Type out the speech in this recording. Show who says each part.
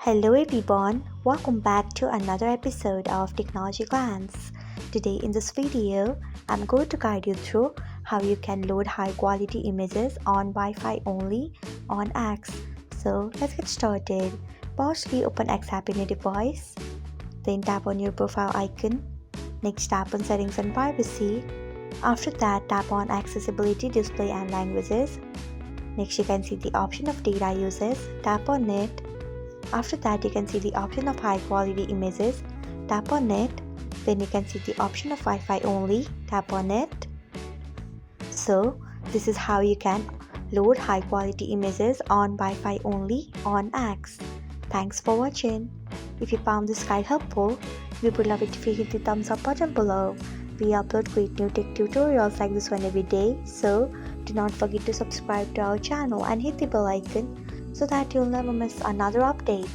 Speaker 1: Hello everyone, welcome back to another episode of Technologyglance. Today in this video, I'm going to guide you through how you can load high quality images on Wi-Fi only on X. So let's get started. Firstly, open X app in your device. Then tap on your profile icon. Next, tap on settings and privacy. After that, tap on accessibility, display and languages. Next, you can see the option of data uses. Tap on it. After that, you can see the option of high quality images. Tap on it. Then you can see the option of Wi-Fi only. Tap on it. So this is how you can load high quality images on Wi-Fi only on X. Thanks for watching. If you found this guide helpful, we would love it if you hit the thumbs up button below. We upload great new tech tutorials like this one every day, so do not forget to subscribe to our channel and hit the bell icon so that you'll never miss another update.